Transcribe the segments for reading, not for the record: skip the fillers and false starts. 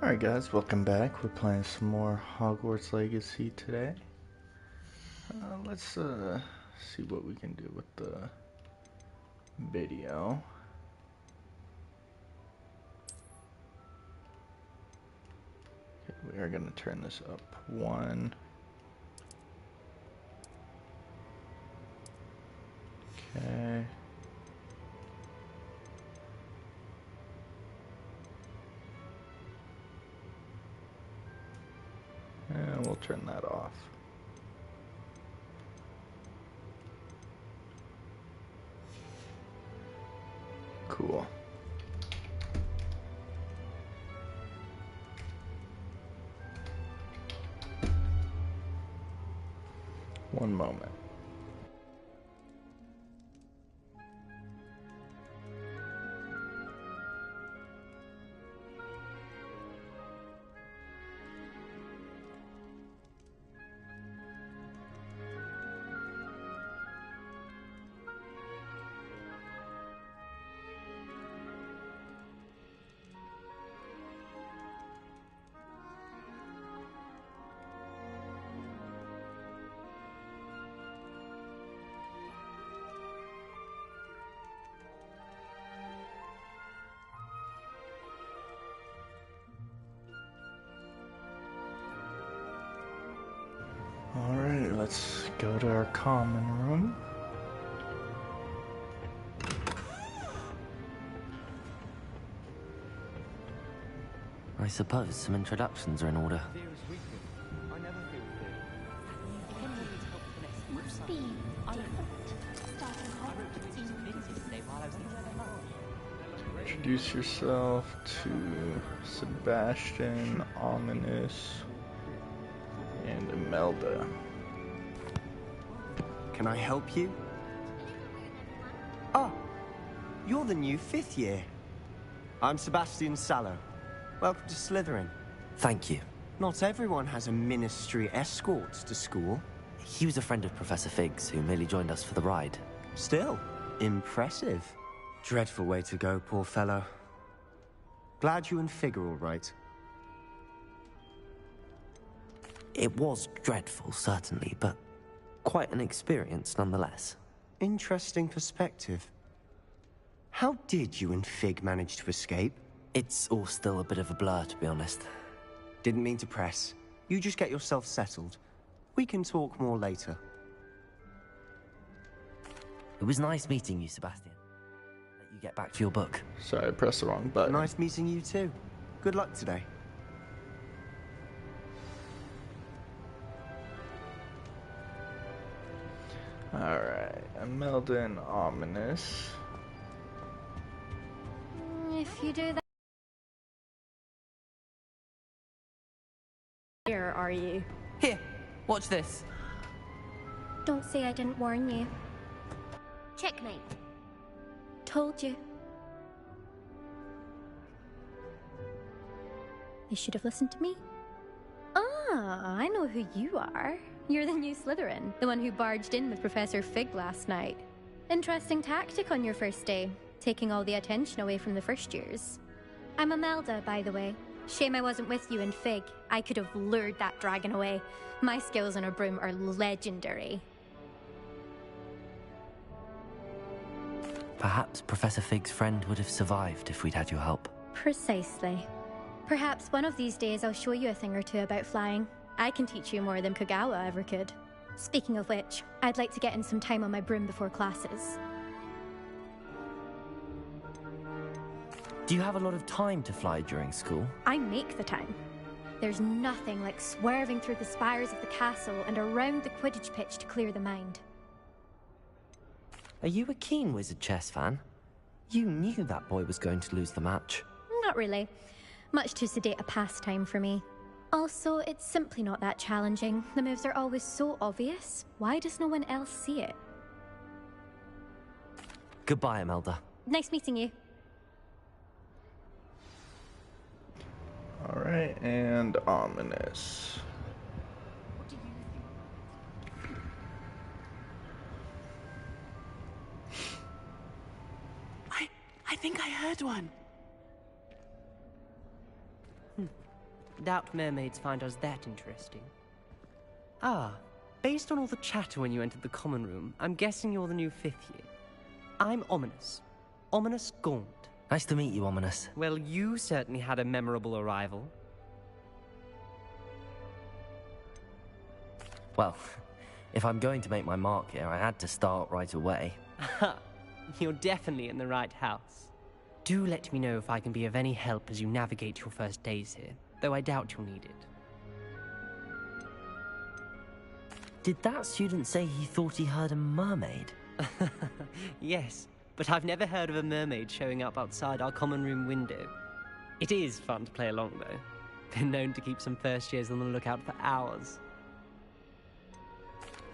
Alright guys, welcome back. We're playing some more Hogwarts Legacy today. Let's see what we can do with the video. Okay, we are going to turn this up one. Okay. And we'll turn that off. Cool. One moment. Alright, let's go to our common room. I suppose some introductions are in order. Introduce yourself to Sebastian, Ominous, and Imelda. Can I help you? Oh, you're the new 5th year. I'm Sebastian Sallow. Welcome to Slytherin. Thank you. Not everyone has a ministry escort to school. He was a friend of Professor Fig's who merely joined us for the ride. Still, impressive. Dreadful way to go, poor fellow. Glad you and Fig are all right. It was dreadful, certainly, but quite an experience nonetheless. Interesting perspective. How did you and Fig manage to escape? It's all still a bit of a blur, to be honest. Didn't mean to press. You just get yourself settled. We can talk more later. It was nice meeting you, Sebastian. Let you get back to your book. Sorry, I pressed the wrong button. Nice meeting you too. Good luck today. Alright, Imelda and Ominous. If you do that... Here, are you? Here, watch this. Don't say I didn't warn you. Checkmate. Told you. You should have listened to me. Ah, I know who you are. You're the new Slytherin, the one who barged in with Professor Fig last night. Interesting tactic on your first day, taking all the attention away from the first years. I'm Imelda, by the way. Shame I wasn't with you in Fig. I could have lured that dragon away. My skills on a broom are legendary. Perhaps Professor Fig's friend would have survived if we'd had your help. Precisely. Perhaps one of these days I'll show you a thing or two about flying. I can teach you more than Kogawa ever could. Speaking of which, I'd like to get in some time on my broom before classes. Do you have a lot of time to fly during school? I make the time. There's nothing like swerving through the spires of the castle and around the Quidditch pitch to clear the mind. Are you a keen Wizard chess fan? You knew that boy was going to lose the match. Not really. Much too sedate a pastime for me. Also, it's simply not that challenging. The moves are always so obvious. Why does no one else see it? Goodbye, Imelda. Nice meeting you. Alright, and Ominous. I think I heard one. Doubt mermaids find us that interesting. Ah, based on all the chatter when you entered the common room, I'm guessing you're the new 5th year. I'm Ominous. Ominous Gaunt. Nice to meet you, Ominous. Well, you certainly had a memorable arrival. Well, if I'm going to make my mark here, I had to start right away. Aha, you're definitely in the right house. Do let me know if I can be of any help as you navigate your first days here, though I doubt you'll need it. Did that student say he thought he heard a mermaid? Yes, but I've never heard of a mermaid showing up outside our common room window. It is fun to play along, though. Been known to keep some first years on the lookout for hours.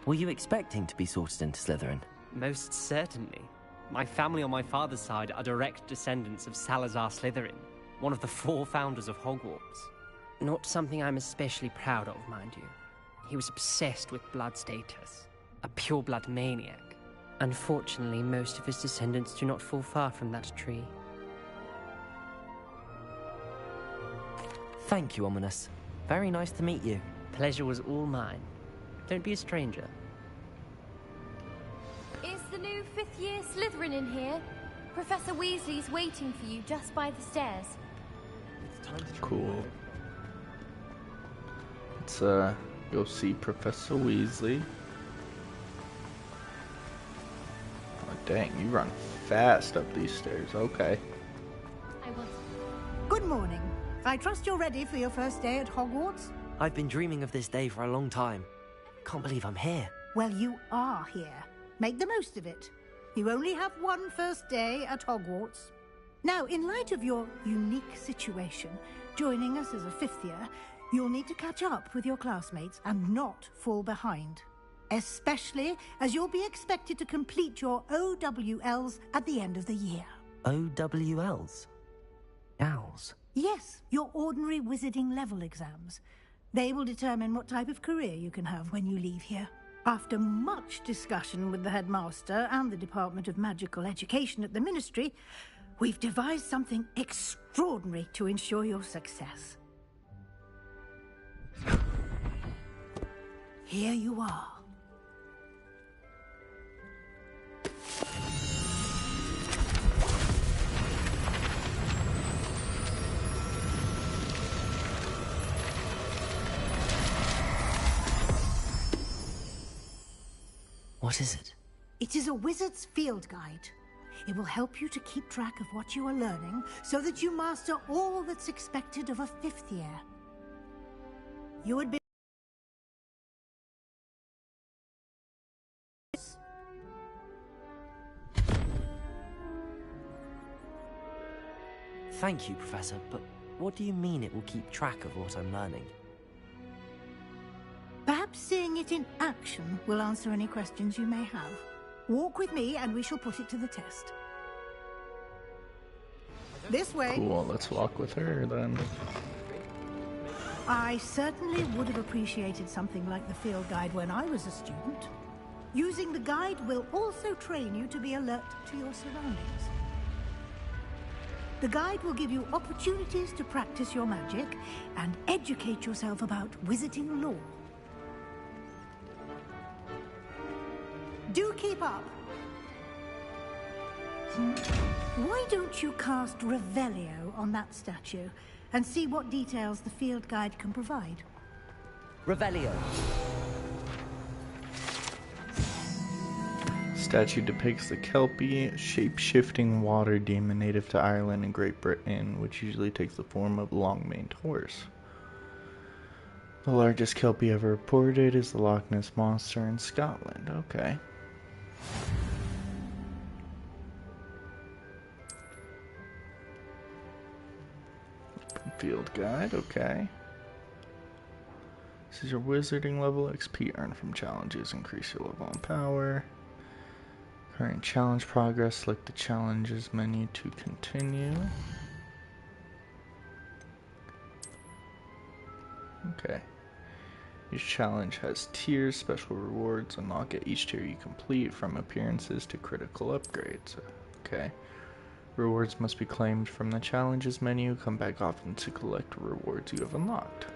Were you expecting to be sorted into Slytherin? Most certainly. My family on my father's side are direct descendants of Salazar Slytherin, one of the 4 founders of Hogwarts. Not something I'm especially proud of, mind you. He was obsessed with blood status, a pure-blood maniac. Unfortunately, most of his descendants do not fall far from that tree. Thank you, Ominous. Very nice to meet you. Pleasure was all mine. Don't be a stranger. Is the new 5th year Slytherin in here? Professor Weasley's waiting for you just by the stairs. Cool. Let's go see Professor Weasley. Oh dang, you run fast up these stairs. Okay. Good morning. I trust you're ready for your first day at Hogwarts? I've been dreaming of this day for a long time. Can't believe I'm here. Well, you are here. Make the most of it. You only have one first day at Hogwarts. Now, in light of your unique situation, joining us as a 5th year, you'll need to catch up with your classmates and not fall behind. Especially as you'll be expected to complete your OWLs at the end of the year. OWLs? Owls? Yes, your ordinary wizarding level exams. They will determine what type of career you can have when you leave here. After much discussion with the headmaster and the Department of Magical Education at the Ministry, we've devised something extraordinary to ensure your success. Here you are. What is it? It is a wizard's field guide. It will help you to keep track of what you are learning so that you master all that's expected of a 5th year. You would be... Thank you, Professor, but what do you mean it will keep track of what I'm learning? Perhaps seeing it in action will answer any questions you may have. Walk with me and we shall put it to the test. This way. Cool, let's walk with her then. I certainly would have appreciated something like the field guide when I was a student. Using the guide will also train you to be alert to your surroundings. The guide will give you opportunities to practice your magic and educate yourself about wizarding lore. Do keep up. Why don't you cast Revelio on that statue and see what details the field guide can provide? Revelio. Statue depicts the Kelpie, shape-shifting water demon native to Ireland and Great Britain, which usually takes the form of a long-maned horse. The largest Kelpie ever reported is the Loch Ness Monster in Scotland. Okay. Field guide, okay. This is your wizarding level. XP earned from challenges. Increase your level and power. Current challenge progress. Select the challenges menu to continue. Okay. Each challenge has tiers, special rewards. Unlock at each tier you complete, from appearances to critical upgrades. Okay. Rewards must be claimed from the challenges menu. Come back often to collect rewards you have unlocked.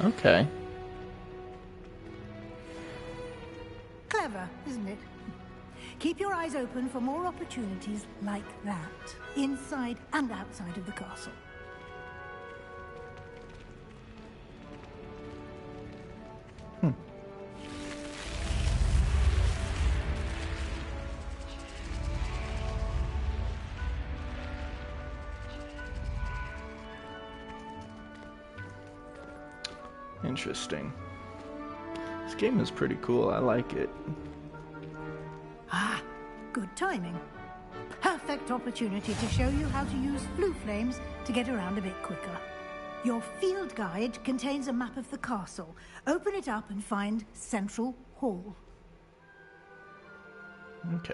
Okay. Clever, isn't it? Keep your eyes open for more opportunities like that, inside and outside of the castle. Interesting. This game is pretty cool. I like it. Ah, good timing. Perfect opportunity to show you how to use blue flames to get around a bit quicker. Your field guide contains a map of the castle. Open it up and find Central Hall. Okay.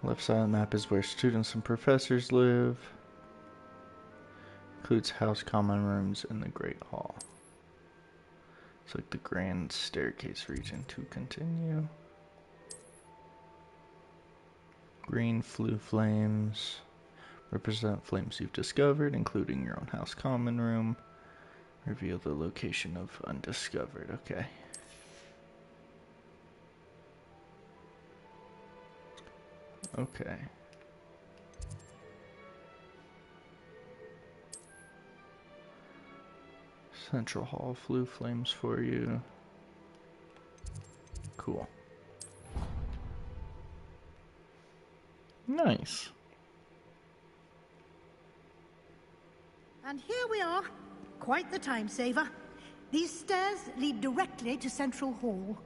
Left side of the map is where students and professors live. Includes house common rooms in the Great Hall. It's like the grand staircase region to continue. Green flue flames represent flames you've discovered, including your own house common room. Reveal the location of undiscovered. Okay. Okay. Central Hall flue flames for you. Cool. Nice. And here we are. Quite the time saver. These stairs lead directly to Central Hall.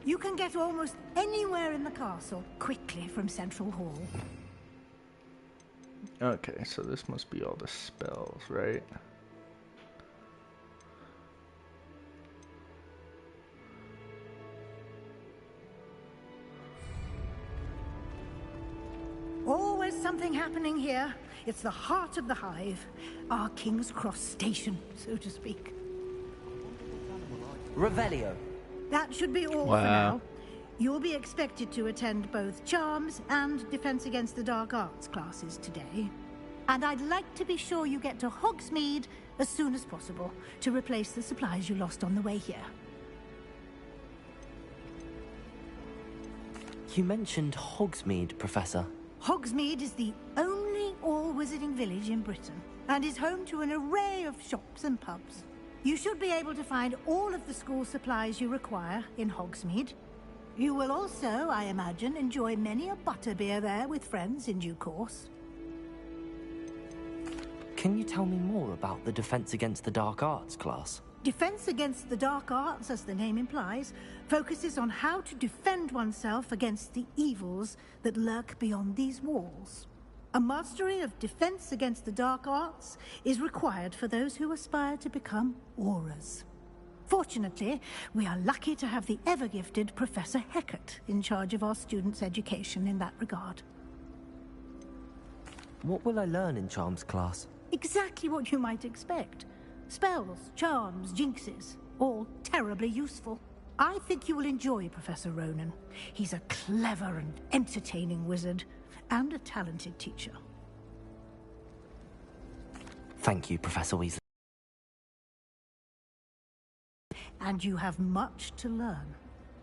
You can get almost anywhere in the castle quickly from Central Hall. Okay, so this must be all the spells, right? Always something happening here. It's the heart of the hive. Our King's Cross station, so to speak. Revelio. That should be all for now. You'll be expected to attend both Charms and Defense Against the Dark Arts classes today. And I'd like to be sure you get to Hogsmeade as soon as possible to replace the supplies you lost on the way here. You mentioned Hogsmeade, Professor. Hogsmeade is the only all-wizarding village in Britain and is home to an array of shops and pubs. You should be able to find all of the school supplies you require in Hogsmeade. You will also, I imagine, enjoy many a butterbeer there with friends in due course. Can you tell me more about the Defense Against the Dark Arts class? Defense Against the Dark Arts, as the name implies, focuses on how to defend oneself against the evils that lurk beyond these walls. A mastery of Defense Against the Dark Arts is required for those who aspire to become Aurors. Fortunately, we are lucky to have the ever-gifted Professor Hecat in charge of our students' education in that regard. What will I learn in Charms class? Exactly what you might expect. Spells, charms, jinxes, all terribly useful. I think you will enjoy Professor Ronan. He's a clever and entertaining wizard, and a talented teacher. Thank you, Professor Weasley. And you have much to learn.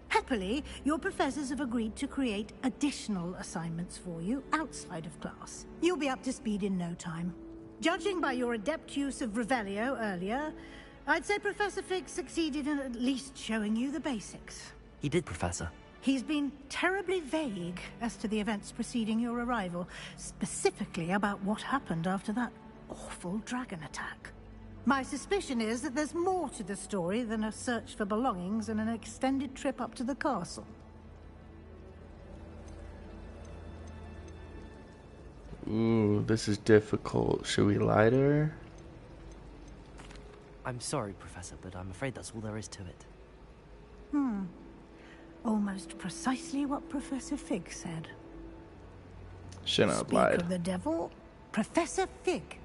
Happily, your professors have agreed to create additional assignments for you outside of class. You'll be up to speed in no time. Judging by your adept use of Revelio earlier, I'd say Professor Fig succeeded in at least showing you the basics. He did, Professor. He's been terribly vague as to the events preceding your arrival, specifically about what happened after that awful dragon attack. My suspicion is that there's more to the story than a search for belongings and an extended trip up to the castle. Ooh, this is difficult. Should we lie to her? I'm sorry, Professor, but I'm afraid that's all there is to it. Almost precisely what Professor Fig said. Shouldn't have Speak lied. of the devil, Professor Fig.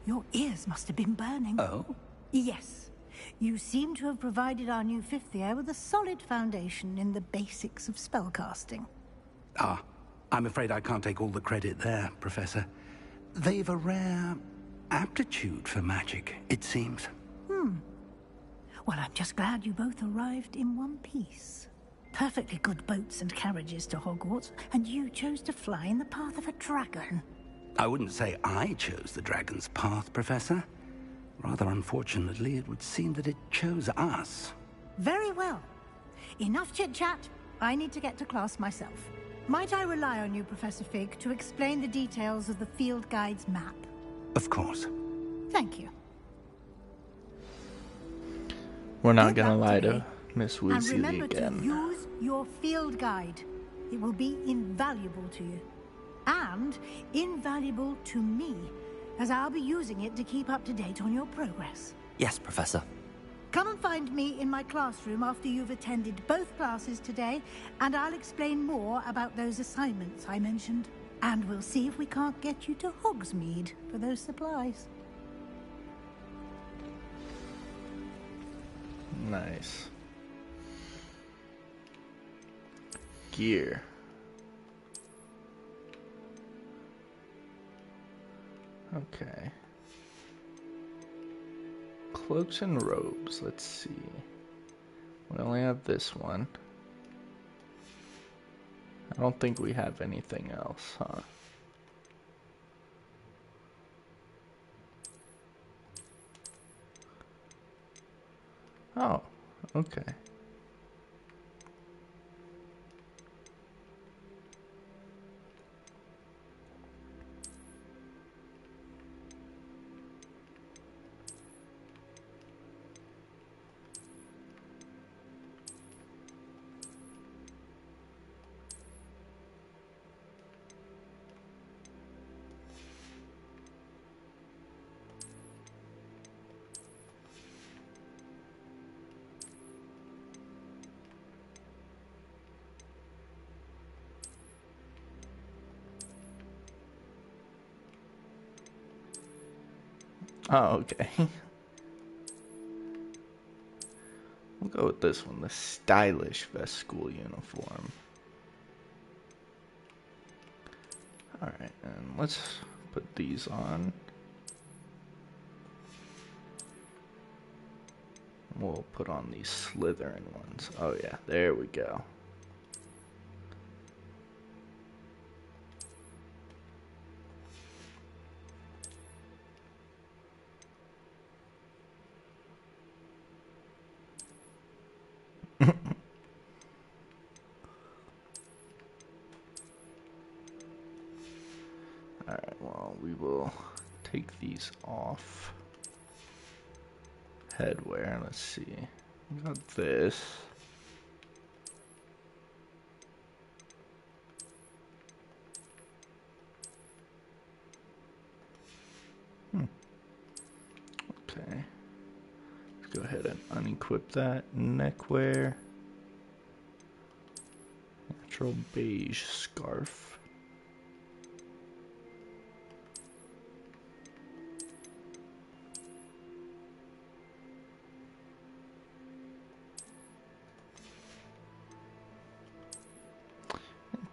Your ears must have been burning. Oh? Yes. You seem to have provided our new fifth year with a solid foundation in the basics of spellcasting. Ah, I'm afraid I can't take all the credit there, Professor. They've a rare aptitude for magic, it seems. Well, I'm just glad you both arrived in one piece. Perfectly good boats and carriages to Hogwarts, and you chose to fly in the path of a dragon. I wouldn't say I chose the dragon's path, Professor. Rather unfortunately, it would seem that it chose us. Very well. Enough chit-chat. I need to get to class myself. Might I rely on you, Professor Fig, to explain the details of the field guide's map? Of course. Thank you. We're not Good gonna luck lie today. to Miss And Weasley remember again. to use your field guide. It will be invaluable to you. And invaluable to me, as I'll be using it to keep up to date on your progress. Yes, Professor. Come and find me in my classroom after you've attended both classes today, and I'll explain more about those assignments I mentioned. And we'll see if we can't get you to Hogsmeade for those supplies. Nice. Gear. Okay. Cloaks and robes, let's see. We only have this one. I don't think we have anything else, huh? Oh, okay. Oh, okay. We'll go with this one, the stylish vest school uniform. Alright, and let's put these on. We'll put on these Slytherin ones. Oh yeah, there we go. Alright, well, we will take these off. Headwear, let's see. We got this. Okay. Let's go ahead and unequip that. Neckwear. Natural beige scarf.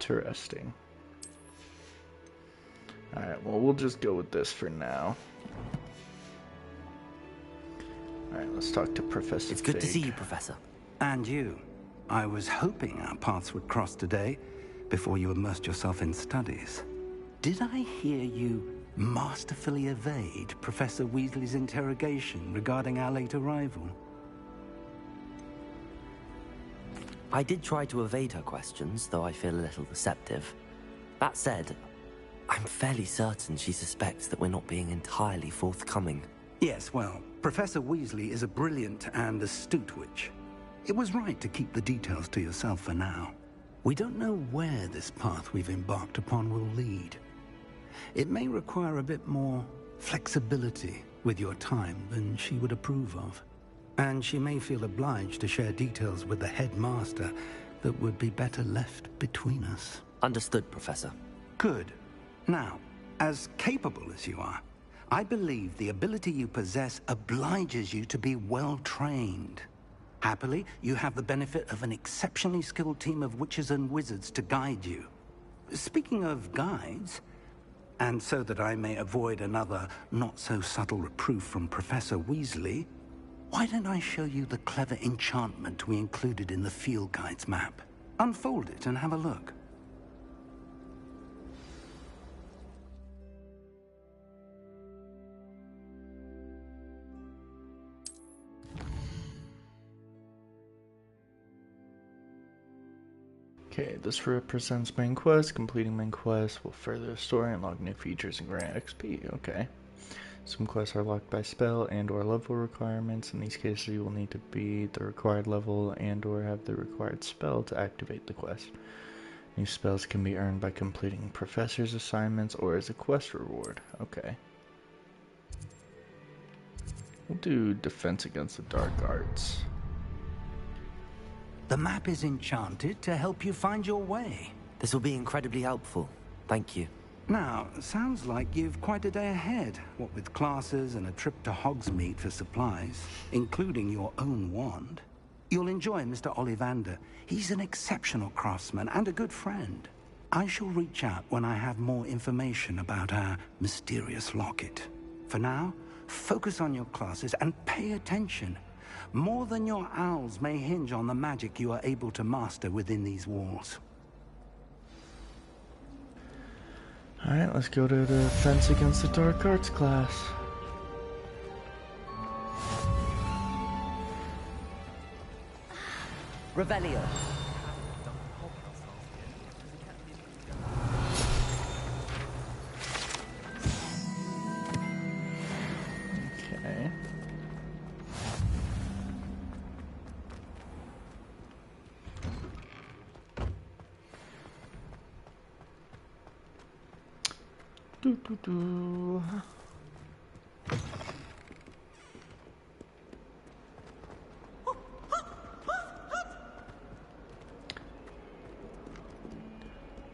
Interesting. Alright, well, we'll just go with this for now. Alright, let's talk to Professor It's good to Fig. see you, Professor. And you. I was hoping our paths would cross today before you immersed yourself in studies. Did I hear you masterfully evade Professor Weasley's interrogation regarding our late arrival? I did try to evade her questions, though I feel a little deceptive. That said, I'm fairly certain she suspects that we're not being entirely forthcoming. Yes, well, Professor Weasley is a brilliant and astute witch. It was right to keep the details to yourself for now. We don't know where this path we've embarked upon will lead. It may require a bit more flexibility with your time than she would approve of. And she may feel obliged to share details with the headmaster that would be better left between us. Understood, Professor. Good. Now, as capable as you are, I believe the ability you possess obliges you to be well-trained. Happily, you have the benefit of an exceptionally skilled team of witches and wizards to guide you. Speaking of guides, and so that I may avoid another not-so-subtle reproof from Professor Weasley, why don't I show you the clever enchantment we included in the field guide's map? Unfold it and have a look. Okay, this represents main quest. Completing main quest will further the story, unlock new features, and grant XP. Okay. Some quests are locked by spell and or level requirements. In these cases, you will need to be the required level and or have the required spell to activate the quest. New spells can be earned by completing professor's assignments or as a quest reward. Okay. We'll do defense against the dark arts. The map is enchanted to help you find your way. This will be incredibly helpful. Thank you. Now, sounds like you've quite a day ahead, what with classes and a trip to Hogsmeade for supplies, including your own wand. You'll enjoy Mr. Ollivander. He's an exceptional craftsman and a good friend. I shall reach out when I have more information about our mysterious locket. For now, focus on your classes and pay attention. More than your owls may hinge on the magic you are able to master within these walls. Alright, let's go to the Defense Against the Dark Arts class. Revelio. Okay. Do.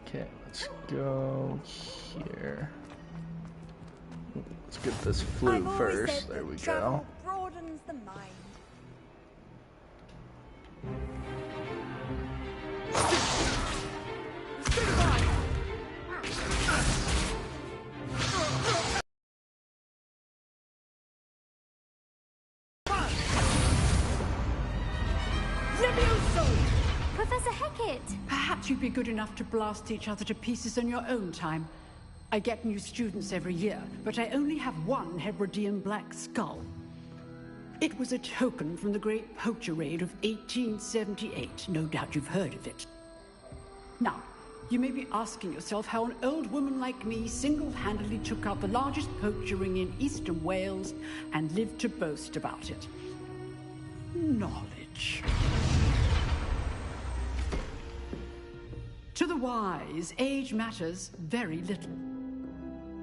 Okay, let's go here. Let's get this flute first. There we go. Broadens the mind. Professor Hecat! Perhaps you'd be good enough to blast each other to pieces in your own time. I get new students every year, but I only have one Hebridean black skull. It was a token from the Great Poacher Raid of 1878. No doubt you've heard of it. Now, you may be asking yourself how an old woman like me single-handedly took out the largest poacher ring in eastern Wales and lived to boast about it. Knowledge. To the wise, age matters very little.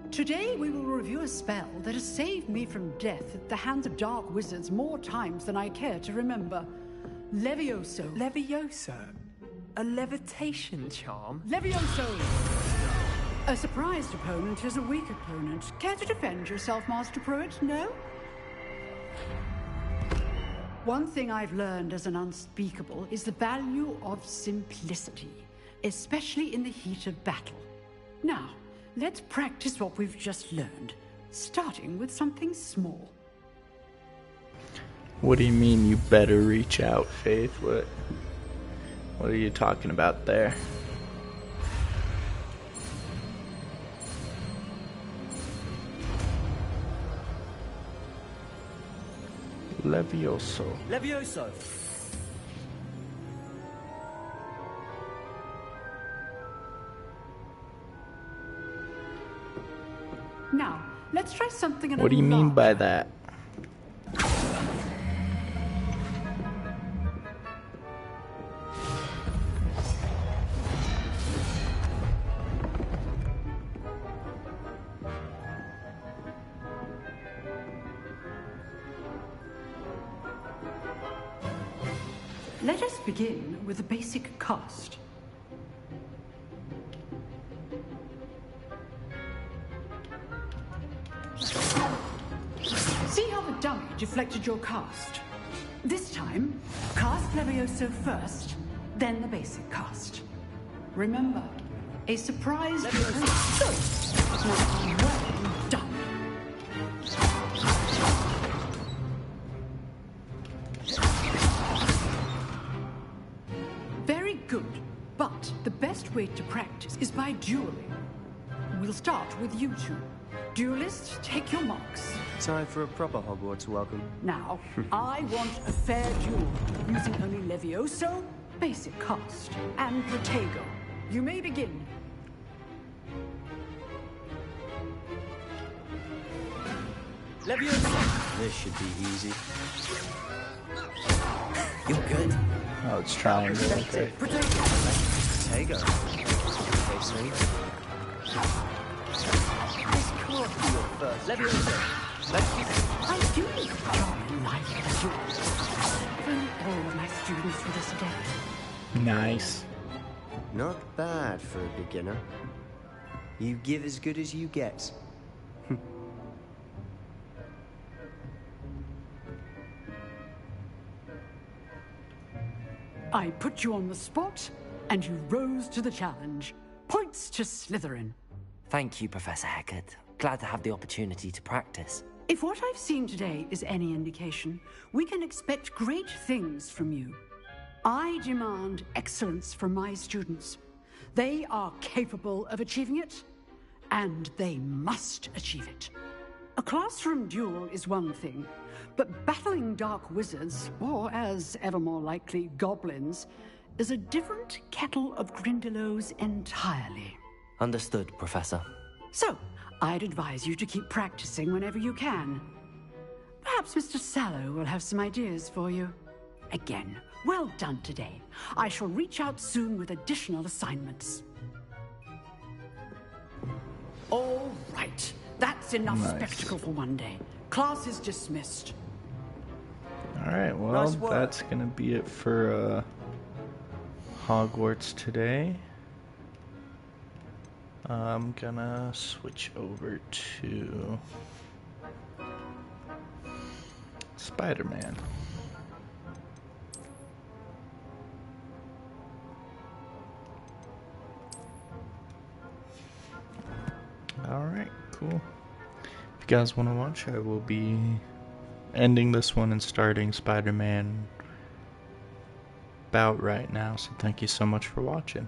Today we will review a spell that has saved me from death at the hands of dark wizards more times than I care to remember. Levioso. Levioso? A levitation charm? Levioso! A surprised opponent is a weak opponent. Care to defend yourself, Master Pruitt? No? One thing I've learned as an unspeakable is the value of simplicity, especially in the heat of battle. Now, let's practice what we've just learned, starting with something small. What do you mean you better reach out, Faith? What are you talking about there? Levioso. Levioso. Now, let's try something a little What do you mean by that? Let us begin with the basic cast. deflected your cast. This time, cast Levioso first, then the basic cast. Remember, a surprise Levioso. Good. Now, well done. Very good, but the best way to practice is by dueling. We'll start with you two. Duelists, take your marks. Time for a proper Hogwarts welcome. Now, I want a fair duel, using only Levioso, basic cast, and Protego. You may begin. Levioso! This should be easy. You're good. Oh, it's trying. Okay. Protego. Okay, sweet. This can't be your first. Levioso! I do enjoy life as you. Thank all of my students for this day. Nice. Not bad for a beginner. You give as good as you get. I put you on the spot, and you rose to the challenge. Points to Slytherin. Thank you, Professor Hecat. Glad to have the opportunity to practice. If what I've seen today is any indication, we can expect great things from you. I demand excellence from my students. They are capable of achieving it, and they must achieve it. A classroom duel is one thing, but battling dark wizards, or as ever more likely, goblins, is a different kettle of Grindylows entirely. Understood, Professor. So, I'd advise you to keep practicing whenever you can. Perhaps Mr. Sallow will have some ideas for you. Again, well done today. I shall reach out soon with additional assignments. All right. That's enough spectacle for one day. Class is dismissed. Alright, well, Nice work. that's gonna be it for Hogwarts today. I'm gonna switch over to Spider-Man. Alright, cool. If you guys want to watch, I will be ending this one and starting Spider-Man about right now, so thank you so much for watching.